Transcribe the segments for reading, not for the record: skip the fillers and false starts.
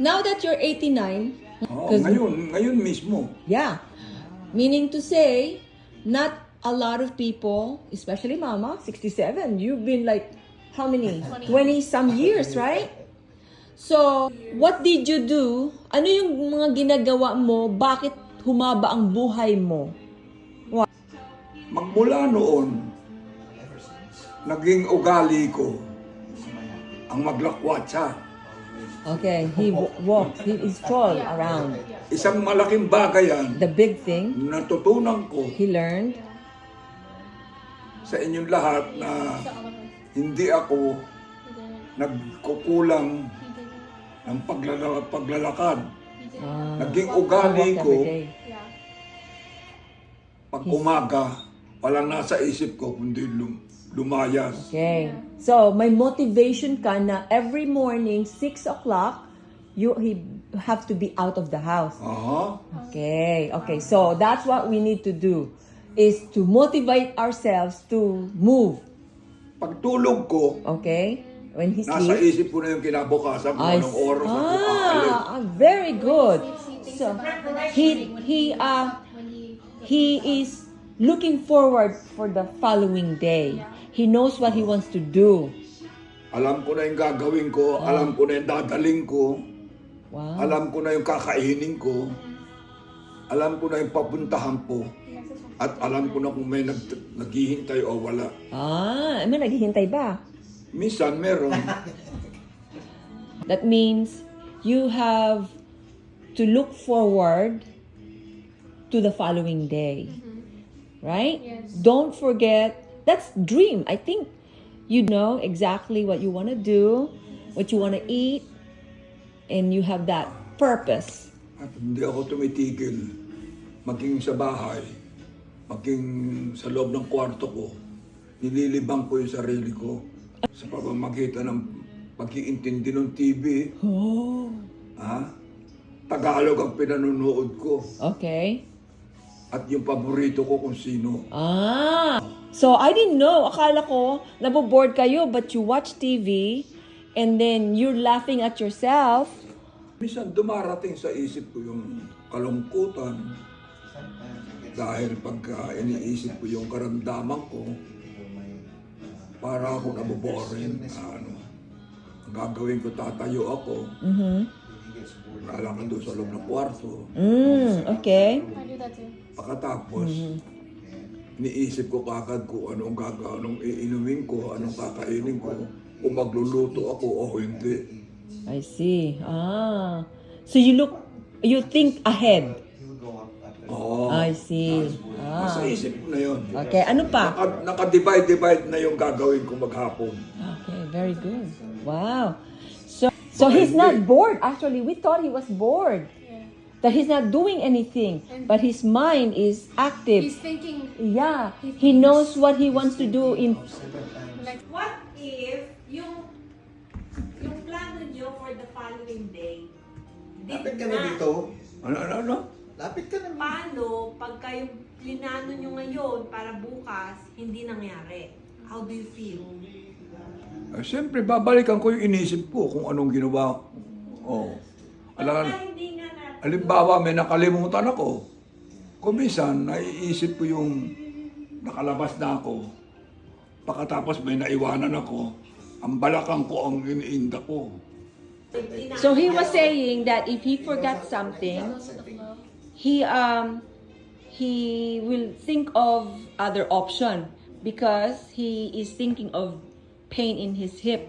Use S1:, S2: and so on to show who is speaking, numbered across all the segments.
S1: Now that you're 89,
S2: Oo, ngayon mismo.
S1: yeah, meaning to say, not a lot of people, especially Mama, 67, you've been like, how many? 20 some years, right? So, what did you do? Ano yung mga ginagawa mo? Bakit humaba ang buhay mo?
S2: Magmula noon, naging ugali ko ang maglakwatsa.
S1: Okay, he walks, he is tall around.
S2: Isang malaking bagay yan,
S1: The big thing
S2: natutunan ko
S1: he learned,
S2: sa inyong lahat na hindi ako nagkukulang ng paglalakad. Naging ugali
S1: walk
S2: ko,
S1: every day.
S2: pag umaga, walang nasa isip ko kundi lumayas.
S1: Okay. So, may motivation ka na every morning, 6 o'clock, he have to be out of the house.
S2: Aha.
S1: Okay. Okay. So, that's what we need to do, is to motivate ourselves to move.
S2: Pagtulog ko,
S1: Okay? When he
S2: nasa
S1: sleeps.
S2: isip ko na yung kinabukasan kung anong oras ako aalis.
S1: Very good. So, he is looking forward for the following day. He knows what he wants to do.
S2: Alam ko na yung gagawin ko, alam ko na yung dadaling ko,
S1: Wow.
S2: alam ko na yung kakainin ko, alam ko na yung papuntahan ko, at alam ko na kung may naghihintay o wala.
S1: May naghihintay ba?
S2: Minsan meron.
S1: That means you have to look forward to the following day. Right?
S3: Yes.
S1: Don't forget, that's dream. I think you know exactly what you want to do, what you want to eat, and you have that purpose.
S2: At hindi ako tumitigil, maging sa bahay, maging sa loob ng kwarto ko, nililibang ko yung sarili ko sa pamamagitan ng pag-iintindi ng TV.
S1: Oh.
S2: Tagalog ang pinanonood ko.
S1: Okay.
S2: At yung paborito ko kung sino.
S1: So I didn't know. Akala ko, naboboard kayo, but you watch TV, and then you're laughing at yourself.
S2: Minsan dumarating sa isip ko yung kalungkutan. Dahil pagka iniisip ko yung karamdaman ko, para ako naboboring. Ang gagawin ko, tatayo ako. Lalakad doon sa loob ng kwarto.
S1: Okay.
S3: I do that too.
S2: Pagkatapos, iniisip ko kagad kung anong anong iinumin ko, anong kakainin ko, kung magluluto ako o hindi.
S1: I see. So you think ahead.
S2: Oo.
S1: I see.
S2: Nasa isip ko na yun.
S1: Okay, ano pa?
S2: Naka-divide na yung gagawin ko maghapon.
S1: Okay, very good. Wow. So he's not bored. Actually, we thought he was bored.
S3: Yeah.
S1: That he's not doing anything, but his mind is active.
S3: He's thinking
S1: Yeah, he knows what he wants to do in.
S3: like,
S4: What if yung plano nyo for the following day
S5: Lapit ka na dito.
S2: Ano?
S5: Lapit ka na.
S4: Paano pagka yung plinano nyo ngayon para bukas hindi nangyari? How do you feel?
S2: Siyempre, babalikan ko yung inisip ko kung anong ginawa ko. Oh. Alam,
S4: Pagka hindi nga natin.
S2: halimbawa, may nakalimutan ako. Kung minsan, naiisip ko yung nakalabas na ako. Pagkatapos may naiwanan ako, ang balakang ko ang iniinda ko.
S1: So he was saying that if he forgot something, he will think of other option because he is thinking of pain in his hip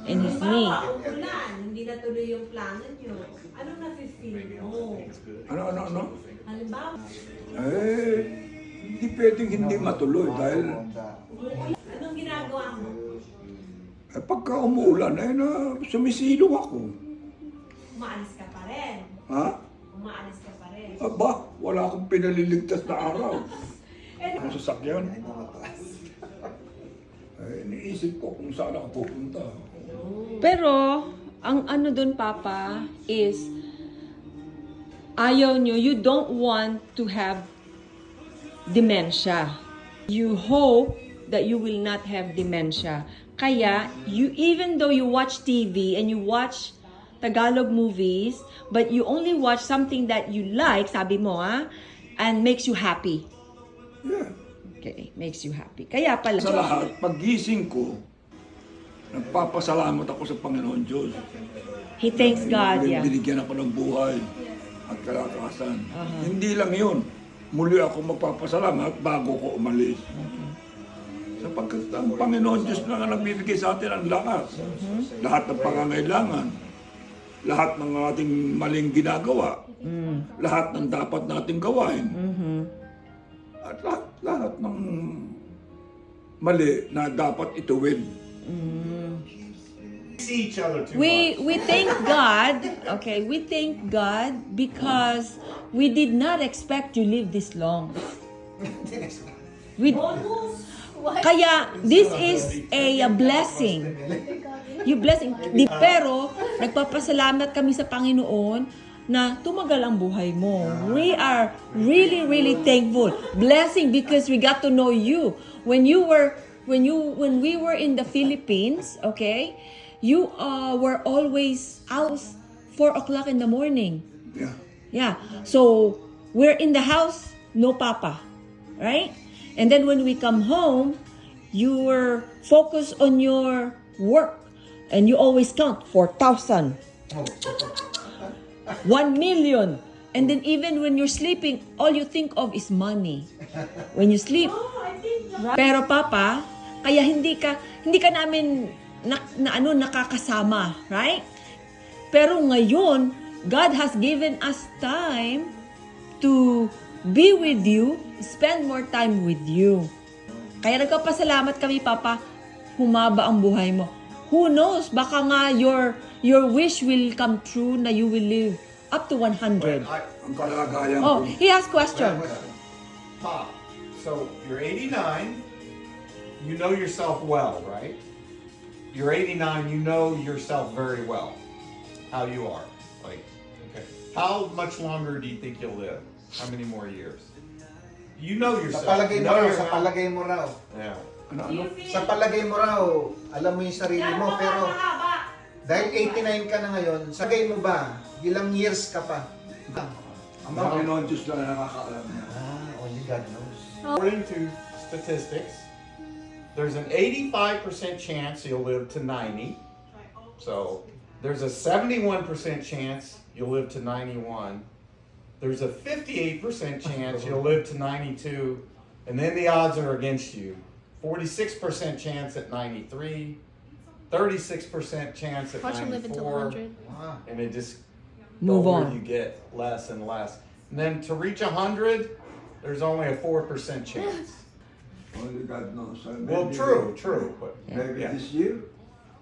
S1: and his knee.
S4: Halimbawa, umulan, hindi natuloy yung plano nyo. Anong nafe-feel mo?
S2: Ano?
S4: Halimbawa,
S2: Hindi pwedeng hindi matuloy dahil
S4: anong ginagawa mo?
S2: pagka umuulan, sumisilong ako.
S4: Umaalis ka pa rin.
S2: Ha?
S4: Umaalis ka pa rin.
S2: Aba, wala akong pinaliligtas na araw. Ang sasakyan. Iniisip ko kung saan ako pupunta.
S1: Pero ang ano dun, Papa, is ayaw nyo, you don't want to have dementia. You hope that you will not have dementia. Kaya, you, even though you watch TV and you watch Tagalog movies, but you only watch something that you like, sabi mo and makes you happy.
S2: Yeah.
S1: Okay, makes you happy. Kaya pala.
S2: Sa lahat, paggising ko, nagpapasalamat ako sa Panginoon Diyos.
S1: He thanks God, yeah.
S2: Binigyan ako ng buhay at kalakasan. Hindi lang yun. Muli ako magpapasalamat bago ko umalis. Sapagkat ang Panginoon Diyos na nga nagbibigay sa atin ang lakas. Lahat ng pangangailangan. Lahat ng ating maling ginagawa. Lahat ng dapat nating gawain. At lahat ng mali na dapat ituwid.
S5: See each other too
S1: We thank God, okay, we thank God because we did not expect to live this long. We, kaya this is a blessing. You blessing. Pero nagpapasalamat kami sa Panginoon na tumagal ang buhay mo. We are really, really thankful. Blessing because we got to know you. When we were in the Philippines, okay, you were always out 4 o'clock in the morning.
S2: Yeah.
S1: Yeah. So we're in the house, no papa, right? And then when we come home, you were focused on your work, and you always count 4,000, 1 million, and then even when you're sleeping, all you think of is money. When you sleep. Pero papa, kaya hindi ka namin nakakasama, right? Pero ngayon, God has given us time to be with you, spend more time with you. Kaya nagpapasalamat kami, Papa, humaba ang buhay mo. Who knows, baka nga your wish will come true na you will live up to 100.
S2: Ang kalagayan
S1: Oh,
S2: ko.
S1: he has questions.
S5: Pop, so you're 89, you know yourself well, right? You're 89, you know yourself very well, how you are. Like, okay. How much longer do you think you'll live? How many more years? You know yourself.
S6: Sa palagay
S5: You
S6: mo
S5: know
S6: raw,
S5: your
S6: sa
S5: health.
S6: palagay mo raw.
S5: Yeah.
S2: Ano?
S6: Sa palagay mo raw, alam mo yung sarili mo, pero dahil 89 ka na ngayon, sa palagay mo ba, ilang years ka pa?
S2: Ang Panginoon Diyos na nakakaalam niya.
S6: Only God knows.
S5: According to statistics, there's an 85% chance you'll live to 90. So there's a 71% chance you'll live to 91. There's a 58% chance you'll live to 92. And then the odds are against you. 46% chance at 93. 36% chance at
S3: Watch him live until
S5: 94.
S3: 100.
S6: Wow.
S5: And it just
S1: Move
S5: the older
S1: on.
S5: you get, less and less. And then to reach 100, there's only a 4% chance.
S2: Only God knows.
S5: Well, true, but
S2: Maybe
S5: yeah.
S2: this year,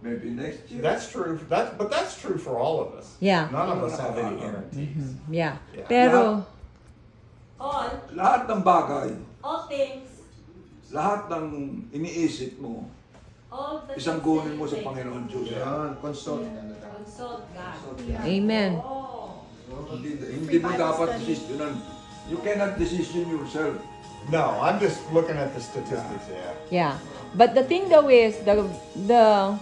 S2: maybe next year.
S5: That's true. But that's true for all of us.
S1: Yeah.
S5: None of us have any guarantees.
S1: Yeah.
S5: Yeah.
S1: Pero,
S2: Lahat ng bagay,
S4: all things,
S2: lahat ng iniisip mo,
S4: all the
S2: isang gunin mo sa Panginoon Diyos.
S6: Yan, consult.
S4: consult God.
S1: amen.
S2: Hindi mo dapat desisyonan. You cannot decision yourself.
S5: No, I'm just looking at the statistics. Yeah.
S1: Yeah. But the thing though is, the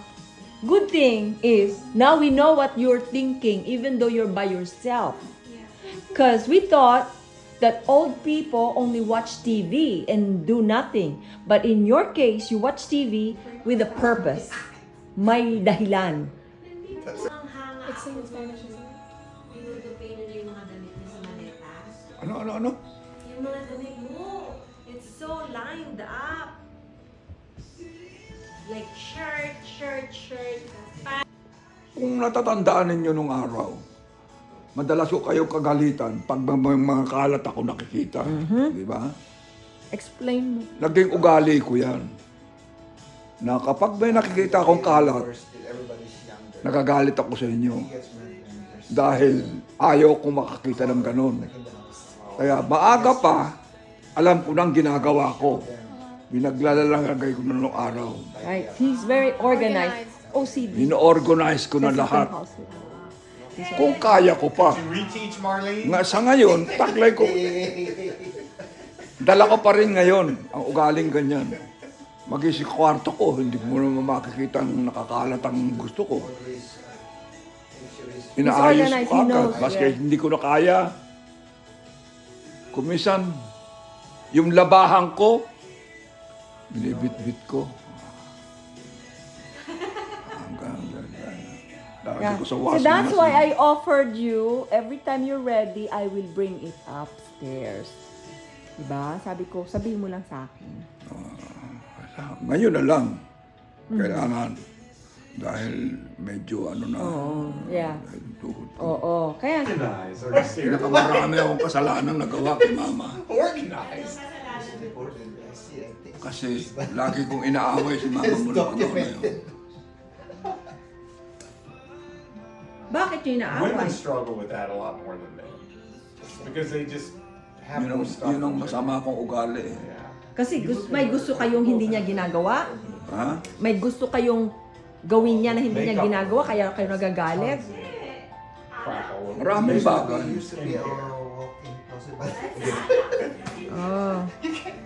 S1: good thing is, now we know what you're thinking, even though you're by yourself. Because we thought that old people only watch TV and do nothing. But in your case, you watch TV with a purpose. May dahilan.
S4: Ang hanga
S3: It's in Spanish, isn't it?
S4: dinudupin na yung mga damit mo sa maleta.
S2: Ano?
S4: Yung mga damit mo, it's so lined up. Like shirt, pants.
S2: Kung natatandaan ninyo nung araw, madalas ko kayong kagalitan pag may mga kalat ako nakikita. Di ba?
S1: Explain mo.
S2: Naging ugali ko yan. Na kapag may nakikita akong kalat,
S6: Still, everybody's younger.
S2: nagagalit ako sa inyo.
S6: He gets married and there's
S2: Dahil ayaw kong makakita ng ganun. Kaya maaga pa, alam ko nang ginagawa ko. Binaglalalagay ko na nung araw.
S1: Right. He's very organized. OCD.
S2: Ino-organize ko na lahat. Kung kaya ko pa.
S5: To reteach Marlene.
S2: Nga sa ngayon, taglay ko. Dala ko pa rin ngayon ang ugaling ganyan. Mag-isip kwarto ko, hindi mo naman makikita ang nakakalat ang gusto ko. inaayos
S1: organized,
S2: ko
S1: he
S2: agad.
S1: knows,
S2: Maski
S1: yeah.
S2: hindi ko na kaya. Kumisan, yung labahan ko, binibit-bit ko. Lagi
S1: Yeah.
S2: ko sa
S1: So
S2: washing
S1: that's why
S2: machine.
S1: I offered you, every time you're ready, I will bring it upstairs. Diba? Sabi ko, sabihin mo lang sa akin.
S2: Ngayon na lang, kailangan. Dahil medyo ano na.
S1: Oo, yeah.
S2: dahil tuhod ko.
S1: Oo. Kaya,
S5: Organize. Are you serious?
S2: Pinakamarami akong kasalanan nagawa kay mama.
S5: Organize.
S2: Kasi lagi kong inaaway si mama
S6: It's
S2: mula panahon na yun.
S6: documented.
S1: bakit yung inaaway?
S5: Women struggle with that a lot more than men. Because they just have more stuff.
S2: Yun ang masama kong ugali.
S5: Yeah.
S1: Kasi may gusto kayong hindi niya ginagawa?
S2: Ha?
S1: May gusto kayong gawin niya na hindi niya
S5: Makeup.
S1: ginagawa, kaya kayo nagagalit?
S5: Crap all over.
S2: Maraming bagay.
S6: We used to be our walking closet.
S1: Oh.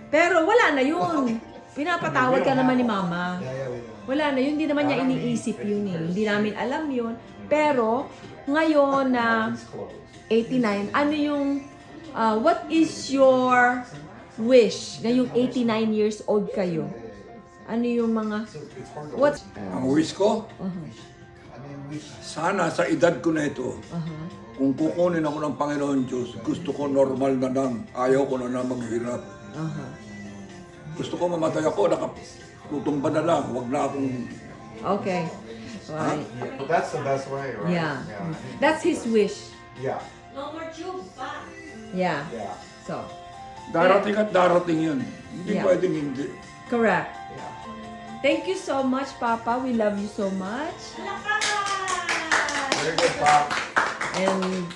S1: Pero wala na yun. Pinapatawad ka naman ni mama.
S6: Yeah, we know.
S1: Wala na yun, hindi naman niya iniisip yun eh. Hindi namin alam yun. Pero, ngayon na
S5: It's closed.
S1: 89, ano yung, what is your wish? Ngayong 89 years old kayo. Ano yung mga,
S5: It's hard to
S1: what?
S2: Ang wish ko,
S1: Uh-huh.
S6: Ano yung wish?
S2: sana sa edad ko na ito,
S1: Uh-huh.
S2: kung kukunin ako ng Panginoon Diyos, gusto ko normal na lang. Ayaw ko na maghirap.
S1: Uh-huh.
S2: Gusto ko mamatay ako, nakatutumba na lang. Huwag na akong...
S1: Okay. Right.
S5: Yeah, but that's the best way, right?
S1: Yeah. That's his wish.
S5: Yeah.
S4: No more tubes pa.
S1: Yeah.
S5: Yeah.
S1: So,
S2: Darating at darating yun. Hindi
S1: Yeah.
S2: pwedeng hindi.
S1: correct.
S5: Yeah.
S1: Thank you so much, Papa. We love you so much.
S5: Very good, Pop.
S1: And